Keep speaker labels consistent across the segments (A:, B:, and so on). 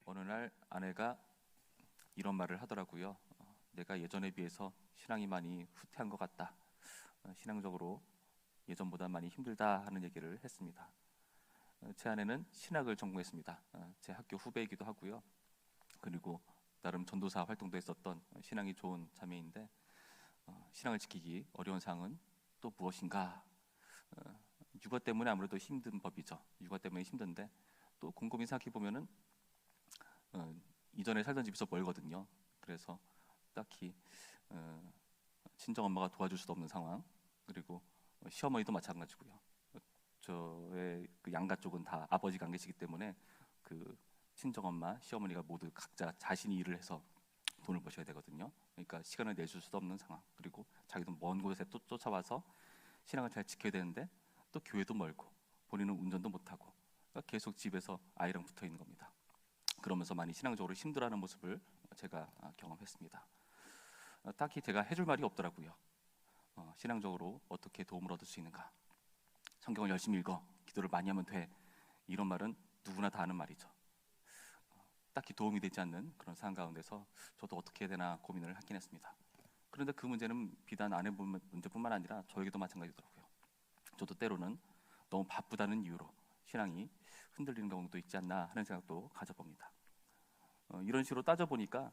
A: 어느 날 아내가 이런 말을 하더라고요. 내가 예전에 비해서 신앙이 많이 후퇴한 것 같다. 신앙적으로 예전보다 많이 힘들다 하는 얘기를 했습니다. 제 아내는 신학을 전공했습니다. 제 학교 후배이기도 하고요. 그리고 나름 전도사 활동도 했었던 신앙이 좋은 자매인데, 신앙을 지키기 어려운 상황은 또 무엇인가? 육아 때문에 아무래도 힘든 법이죠. 육아 때문에 힘든데 또 곰곰이 생각해 보면은 어, 이전에 살던 집에서 멀거든요. 그래서 딱히 어, 친정 엄마가 도와줄 수도 없는 상황. 그리고 시어머니도 마찬가지고요. 저의 그 양가 쪽은 다 아버지가 안 계시기 때문에 그 친정 엄마, 시어머니가 모두 각자 자신이 일을 해서 돈을 버셔야 되거든요. 그러니까 시간을 내줄 수도 없는 상황. 그리고 자기도 먼 곳에 또 쫓아와서 신앙을 잘 지켜야 되는데 또 교회도 멀고 본인은 운전도 못하고, 그러니까 계속 집에서 아이랑 붙어 있는 겁니다. 그러면서 많이 신앙적으로 힘들어하는 모습을 제가 경험했습니다. 딱히 제가 해줄 말이 없더라고요. 신앙적으로 어떻게 도움을 얻을 수 있는가? 성경을 열심히 읽어, 기도를 많이 하면 돼. 이런 말은 누구나 다 하는 말이죠. 딱히 도움이 되지 않는 그런 상황 가운데서 저도 어떻게 해야 되나 고민을 하긴 했습니다. 그런데 그 문제는 비단 아내 문제뿐만 아니라 저에게도 마찬가지더라고요. 저도 때로는 너무 바쁘다는 이유로 신앙이 흔들리는 경우도 있지 않나 하는 생각도 가져봅니다. 이런 식으로 따져보니까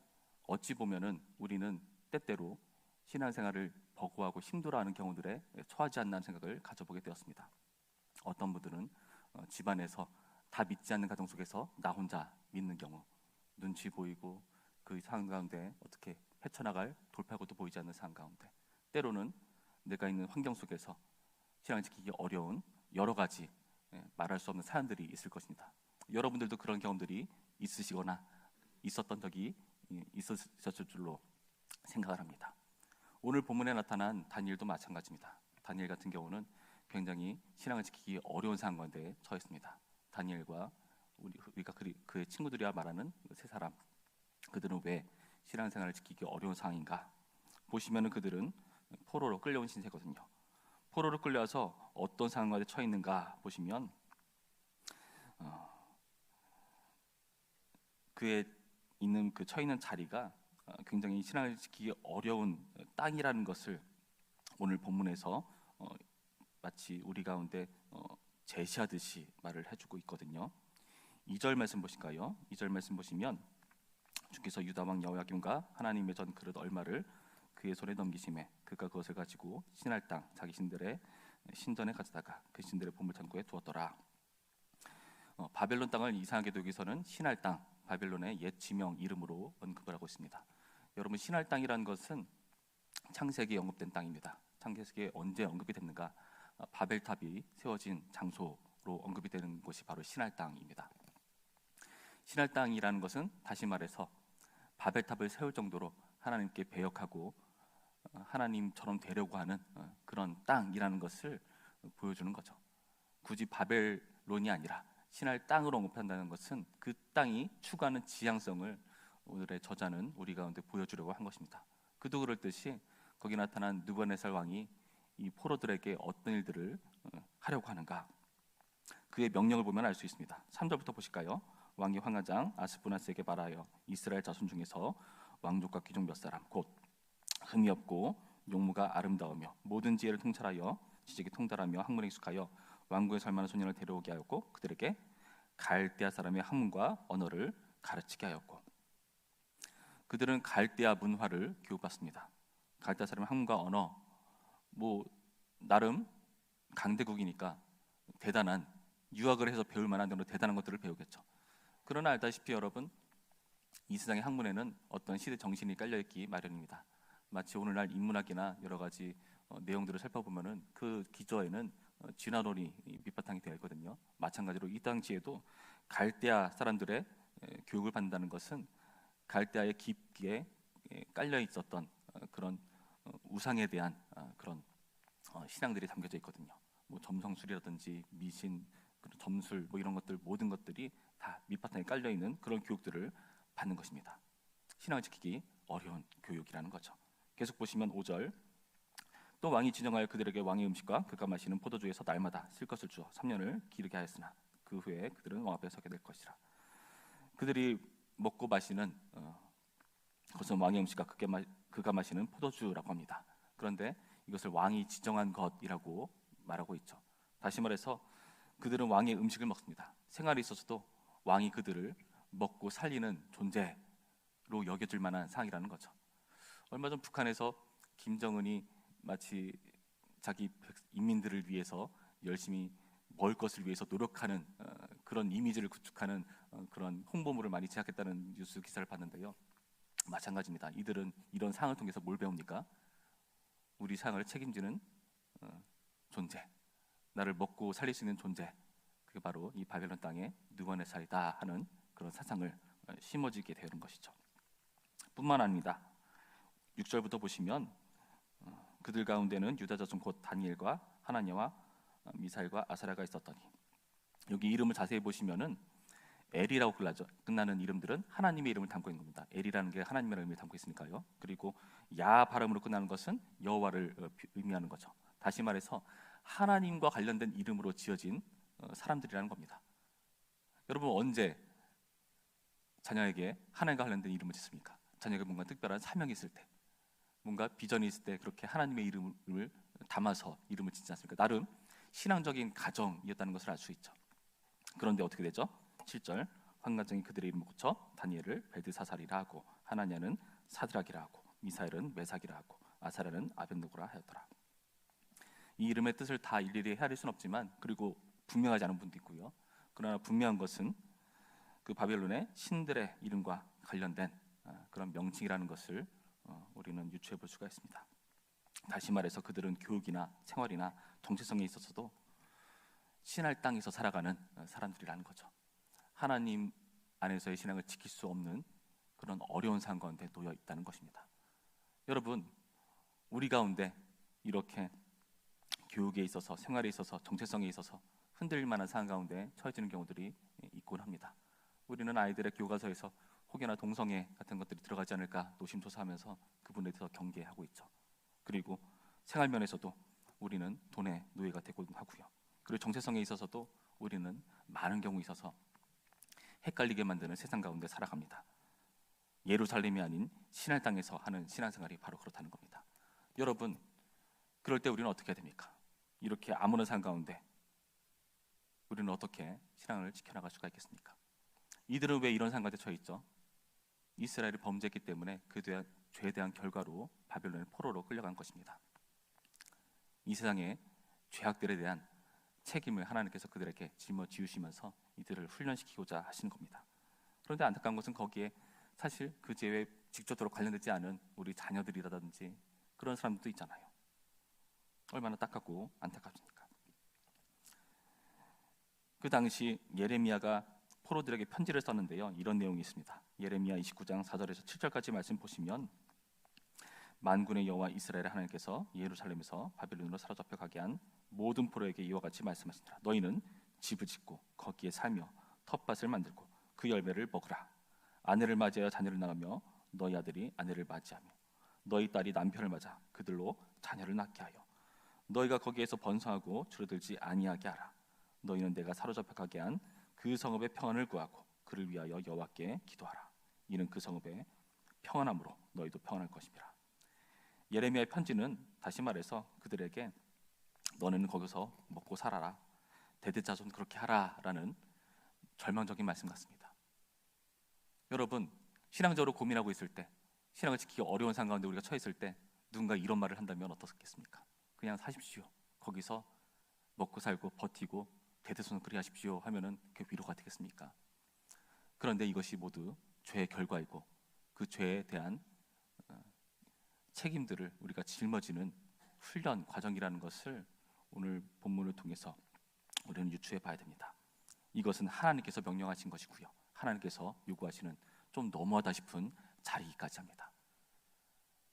A: 어찌 보면은 우리는 때때로 신앙생활을 버거워하고 힘들어하는 경우들에 처하지 않나 하는 생각을 가져보게 되었습니다. 어떤 분들은 집안에서 다 믿지 않는 가정 속에서 나 혼자 믿는 경우, 눈치 보이고 그 상황 가운데 어떻게 헤쳐나갈 돌파구도 보이지 않는 상황 가운데, 때로는 내가 있는 환경 속에서 신앙을 지키기 어려운 여러 가지 말할 수 없는 사연들이 있을 것입니다. 여러분들도 그런 경험들이 있으시거나 있었던 적이 있었을 줄로 생각을 합니다. 오늘 본문에 나타난 다니엘도 마찬가지입니다. 다니엘 같은 경우는 굉장히 신앙을 지키기 어려운 상황 가운데 처했습니다. 다니엘과 우리가 그의 친구들이야 말하는 세 사람, 그들은 왜 신앙생활을 지키기 어려운 상황인가? 보시면은 그들은 포로로 끌려온 신세거든요. 포로로 끌려와서 어떤 상황에 처해 있는가 보시면 그의 있는 그 처해 있는 자리가 굉장히 신앙을 지키기 어려운 땅이라는 것을 오늘 본문에서 마치 우리 가운데 제시하듯이 말을 해주고 있거든요. 2절 말씀 보실까요? 2절 말씀 보시면 주께서 유다 왕 여호야김과 하나님의 전 그릇 얼마를 그의 손에 넘기심에 그가 그것을 가지고 신할 땅 자기 신들의 신전에 가져다가 그 신들의 보물 창고에 두었더라. 바벨론 땅을 이상하게도 여기서는 신할 땅, 바벨론의 옛 지명 이름으로 언급을 하고 있습니다. 여러분, 신할 땅이라는 것은 창세기에 언급된 땅입니다. 창세기에 언제 언급이 됐는가? 바벨탑이 세워진 장소로 언급이 되는 곳이 바로 신할 땅입니다. 신할 땅이라는 것은 다시 말해서 바벨탑을 세울 정도로 하나님께 배역하고 하나님처럼 되려고 하는 그런 땅이라는 것을 보여주는 거죠. 굳이 바벨론이 아니라 신할 땅으로 언급한다는 것은 그 땅이 추구하는 지향성을 오늘의 저자는 우리 가운데 보여주려고 한 것입니다. 그도 그럴듯이 거기 나타난 느부갓네살 왕이 이 포로들에게 어떤 일들을 하려고 하는가, 그의 명령을 보면 알 수 있습니다. 3절부터 보실까요? 왕이 황하장 아스푸나스에게 말하여 이스라엘 자손 중에서 왕족과 귀족 몇 사람 곧 흠이 없고 용무가 아름다우며 모든 지혜를 통찰하여 지식이 통달하며 학문에 익숙하여 왕궁에 살만한 소년을 데려오게 하였고 그들에게 갈대아 사람의 학문과 언어를 가르치게 하였고. 그들은 갈대아 문화를 교육받습니다. 갈대아 사람의 학문과 언어, 나름 강대국이니까 대단한, 유학을 해서 배울 만한 정도 대단한 것들을 배우겠죠. 그러나 알다시피 여러분, 이 세상의 학문에는 어떤 시대 정신이 깔려있기 마련입니다. 마치 오늘날 인문학이나 여러 가지 내용들을 살펴보면은 그 기저에는 진화론이 밑바탕이 되어 있거든요. 마찬가지로 이 당시에도 갈대아 사람들의 교육을 받는다는 것은 갈대아에 깊게 깔려 있었던 그런 우상에 대한 그런 신앙들이 담겨져 있거든요. 점성술이라든지 미신, 점술 이런 것들, 모든 것들이 다 밑바탕에 깔려 있는 그런 교육들을 받는 것입니다. 신앙을 지키기 어려운 교육이라는 거죠. 계속 보시면 5절, 또 왕이 진정하여 그들에게 왕의 음식과 그가 마시는 포도주에서 날마다 쓸 것을 주어 3년을 기르게 하였으나 그 후에 그들은 왕 앞에 서게 될 것이라. 그들이 먹고 마시는 그것은 왕의 음식과 그가 마시는 포도주라고 합니다. 그런데 이것을 왕이 지정한 것이라고 말하고 있죠. 다시 말해서 그들은 왕의 음식을 먹습니다. 생활에 있어서도 왕이 그들을 먹고 살리는 존재로 여겨질 만한 상황이라는 거죠. 얼마 전 북한에서 김정은이 마치 자기 인민들을 위해서 열심히 먹을 것을 위해서 노력하는 그런 이미지를 구축하는 그런 홍보물을 많이 제작했다는 뉴스 기사를 봤는데요. 마찬가지입니다. 이들은 이런 상황을 통해서 뭘 배웁니까? 우리 상을 책임지는 존재, 나를 먹고 살릴 수 있는 존재, 그게 바로 이 바벨론 땅의 느부갓네살이다 하는 그런 사상을 심어지게 되는 것이죠. 뿐만 아닙니다. 6절부터 보시면 그들 가운데는 유다 자손 곧 다니엘과 하나냐와 미사엘과 아사랴가 있었더니, 여기 이름을 자세히 보시면은 엘이라고 끝나는 이름들은 하나님의 이름을 담고 있는 겁니다. 엘이라는 게 하나님의 이름을 담고 있으니까요. 그리고 야 발음으로 끝나는 것은 여호와를 의미하는 거죠. 다시 말해서 하나님과 관련된 이름으로 지어진 사람들이라는 겁니다. 여러분 언제 자녀에게 하나님과 관련된 이름을 짓습니까? 자녀에게 뭔가 특별한 사명이 있을 때, 뭔가 비전이 있을 때 그렇게 하나님의 이름을 담아서 이름을 짓지 않습니까? 나름 신앙적인 가정이었다는 것을 알 수 있죠. 그런데 어떻게 되죠? 7절 환관장이 그들의 이름을 고쳐 다니엘을 벨드사살이라 하고 하나냐는 사드락이라 하고 미사엘은 메삭이라 하고 아사랴는 아벳느고라 하였더라. 이 이름의 뜻을 다 일일이 헤아릴 수는 없지만, 그리고 분명하지 않은 분도 있고요. 그러나 분명한 것은 그 바벨론의 신들의 이름과 관련된 그런 명칭이라는 것을 우리는 유추해 볼 수가 있습니다. 다시 말해서 그들은 교육이나 생활이나 정체성에 있어서도 신할 땅에서 살아가는 사람들이라는 거죠. 하나님 안에서의 신앙을 지킬 수 없는 그런 어려운 상황 가운데 놓여 있다는 것입니다. 여러분, 우리 가운데 이렇게 교육에 있어서, 생활에 있어서, 정체성에 있어서 흔들릴 만한 상황 가운데 처해지는 경우들이 있곤 합니다. 우리는 아이들의 교과서에서 혹여나 동성애 같은 것들이 들어가지 않을까 노심초사하면서 그분에 대해서 경계하고 있죠. 그리고 생활면에서도 우리는 돈의 노예가 되곤 하고요. 그리고 정체성에 있어서도 우리는 많은 경우 있어서 헷갈리게 만드는 세상 가운데 살아갑니다. 예루살렘이 아닌 신할 땅에서 하는 신앙생활이 바로 그렇다는 겁니다. 여러분, 그럴 때 우리는 어떻게 해야 됩니까? 이렇게 아무런 상황 가운데 우리는 어떻게 신앙을 지켜나갈 수가 있겠습니까? 이들은 왜 이런 상황 가운데 처해 있죠? 이스라엘이 범죄했기 때문에 그 죄에 대한 결과로 바벨론의 포로로 끌려간 것입니다. 이 세상의 죄악들에 대한 책임을 하나님께서 그들에게 짊어지우시면서 이들을 훈련시키고자 하시는 겁니다. 그런데 안타까운 것은 거기에 사실 그 죄에 직접적으로 관련되지 않은 우리 자녀들이라든지 그런 사람들도 있잖아요. 얼마나 딱하고 안타깝습니까? 그 당시 예레미야가 포로들에게 편지를 썼는데요. 이런 내용이 있습니다. 예레미야 29장 4절에서 7절까지 말씀 보시면, 만군의 여호와 이스라엘의 하나님께서 예루살렘에서 바벨론으로 사로잡혀 가게 한 모든 포로에게 이와 같이 말씀하시니라. 너희는 집을 짓고 거기에 살며 텃밭을 만들고 그 열매를 먹으라. 아내를 맞이하여 자녀를 낳으며 너희 아들이 아내를 맞이하며 너희 딸이 남편을 맞아 그들로 자녀를 낳게 하여 너희가 거기에서 번성하고 줄어들지 아니하게 하라. 너희는 내가 사로잡혀 가게 한 그 성읍의 평안을 구하고 그를 위하여 여호와께 기도하라. 이는 그 성읍의 평안함으로 너희도 평안할 것입니다. 예레미야의 편지는 다시 말해서 그들에게 너네는 거기서 먹고 살아라, 대대자손 그렇게 하라라는 절망적인 말씀 같습니다. 여러분, 신앙적으로 고민하고 있을 때, 신앙을 지키기 어려운 상황 가운데 우리가 처해 있을 때 누군가 이런 말을 한다면 어떻겠습니까? 그냥 사십시오, 거기서 먹고 살고 버티고 대대손 그리 하십시오 하면은 그게 위로가 되겠습니까? 그런데 이것이 모두 죄의 결과이고 그 죄에 대한 책임들을 우리가 짊어지는 훈련 과정이라는 것을 오늘 본문을 통해서 우리는 유추해 봐야 됩니다. 이것은 하나님께서 명령하신 것이고요, 하나님께서 요구하시는 좀 너무하다 싶은 자리까지 합니다.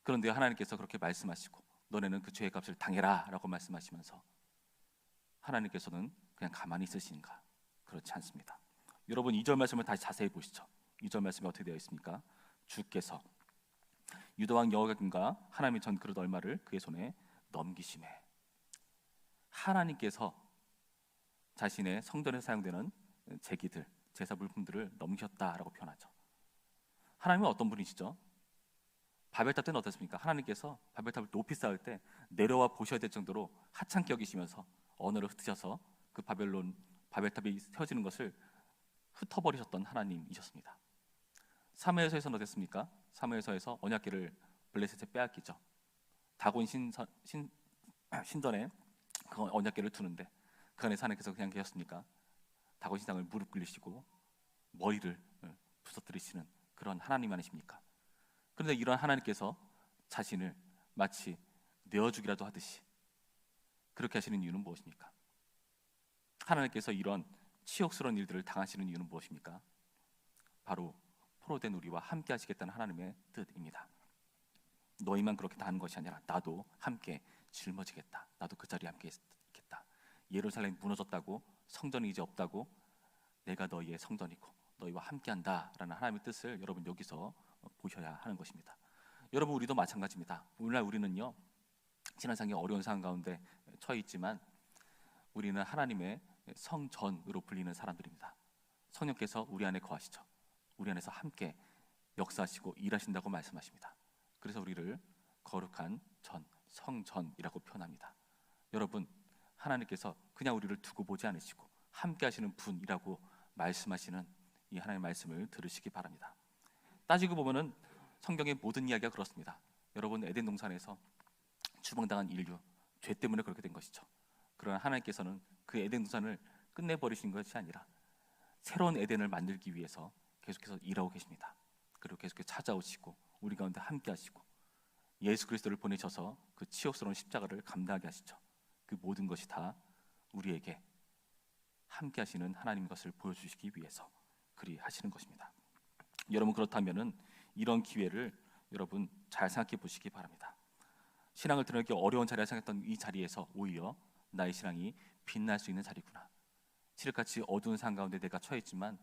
A: 그런데 하나님께서 그렇게 말씀하시고 너네는 그 죄의 값을 당해라 라고 말씀하시면서 하나님께서는 그냥 가만히 있으신가? 그렇지 않습니다. 여러분, 2절 말씀을 다시 자세히 보시죠. 2절 말씀이 어떻게 되어 있습니까? 주께서 유다왕 여호야김과 하나님의 전그릇 얼마를 그의 손에 넘기심에, 하나님께서 자신의 성전에 사용되는 제기들, 제사 물품들을 넘겼다라고 표현하죠. 하나님은 어떤 분이시죠? 바벨탑 때는 어떻습니까? 하나님께서 바벨탑을 높이 쌓을 때 내려와 보셔야 될 정도로 하찮게 여기시면서 언어를 흩으셔서 그 바벨탑이 세워지는 것을 흩어버리셨던 하나님이셨습니다. 사무엘서에서는 어땠습니까? 사무엘서에서 언약궤를 블레셋에 빼앗기죠. 다곤 신전에 그 언약궤를 두는데 그 안에 하나님께서 그냥 계셨습니까? 다곤 신당을 무릎 꿇리시고 머리를 부서뜨리시는 그런 하나님 아니십니까? 그런데 이런 하나님께서 자신을 마치 내어주기라도 하듯이 그렇게 하시는 이유는 무엇입니까? 하나님께서 이런 치욕스러운 일들을 당하시는 이유는 무엇입니까? 바로 포로된 우리와 함께 하시겠다는 하나님의 뜻입니다. 너희만 그렇게 당하는 것이 아니라 나도 함께 짊어지겠다. 나도 그 자리에 함께 있겠다. 예루살렘이 무너졌다고 성전이 이제 없다고 내가 너희의 성전이고 너희와 함께한다라는 하나님의 뜻을 여러분 여기서 보셔야 하는 것입니다. 여러분 우리도 마찬가지입니다. 오늘날 우리는요 지난상의 어려운 상황 가운데 처해 있지만 우리는 하나님의 성전으로 불리는 사람들입니다. 성령께서 우리 안에 거하시죠. 우리 안에서 함께 역사하시고 일하신다고 말씀하십니다. 그래서 우리를 거룩한 전, 성전이라고 표현합니다. 여러분 하나님께서 그냥 우리를 두고 보지 않으시고 함께 하시는 분이라고 말씀하시는 이 하나님의 말씀을 들으시기 바랍니다. 따지고 보면은 성경의 모든 이야기가 그렇습니다. 여러분 에덴 동산에서 추방당한 인류, 죄 때문에 그렇게 된 것이죠. 그러나 하나님께서는 그 에덴 동산을 끝내버리신 것이 아니라 새로운 에덴을 만들기 위해서 계속해서 일하고 계십니다. 그리고 계속해서 찾아오시고 우리 가운데 함께 하시고 예수 그리스도를 보내셔서 그 치욕스러운 십자가를 감당하게 하시죠. 그 모든 것이 다 우리에게 함께 하시는 하나님 것을 보여주시기 위해서 그리 하시는 것입니다. 여러분 그렇다면은 이런 기회를 여러분 잘 생각해 보시기 바랍니다. 신앙을 드러내기 어려운 자리라 생각했던 이 자리에서 오히려 나의 신앙이 빛날 수 있는 자리구나. 칠흑같이 어두운 상 가운데 내가 처해 있지만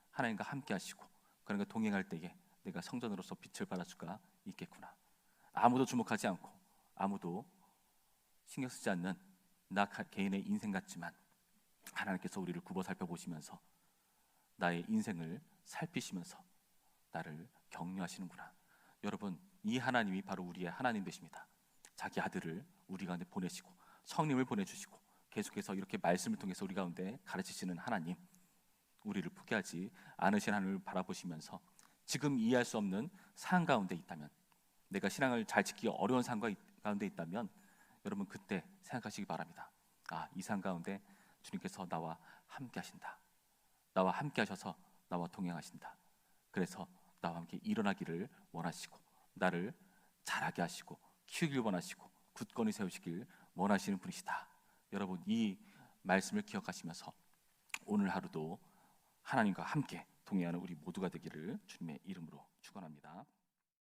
A: 하나님과 함께 하시고 그러니까 동행할 때에 내가 성전으로서 빛을 발할 수가 있겠구나. 아무도 주목하지 않고 아무도 신경 쓰지 않는 나 개인의 인생 같지만 하나님께서 우리를 굽어 살펴보시면서 나의 인생을 살피시면서 나를 격려하시는구나. 여러분 이 하나님이 바로 우리의 하나님 되십니다. 자기 아들을 우리 가운데 보내시고 성령을 보내주시고 계속해서 이렇게 말씀을 통해서 우리 가운데 가르치시는 하나님, 우리를 포기하지 않으신 하나님을 바라보시면서 지금 이해할 수 없는 상황 가운데 있다면, 내가 신앙을 잘 지키기 어려운 상황 가운데 있다면 여러분 그때 생각하시기 바랍니다. 이 상황 가운데 주님께서 나와 함께 하신다. 나와 함께 하셔서 나와 동행하신다. 그래서 나와 함께 일어나기를 원하시고 나를 자라게 하시고 키우길 원하시고 굳건히 세우시길 원하시는 분이시다. 여러분 이 말씀을 기억하시면서 오늘 하루도 하나님과 함께 동행하는 우리 모두가 되기를 주님의 이름으로 축원합니다.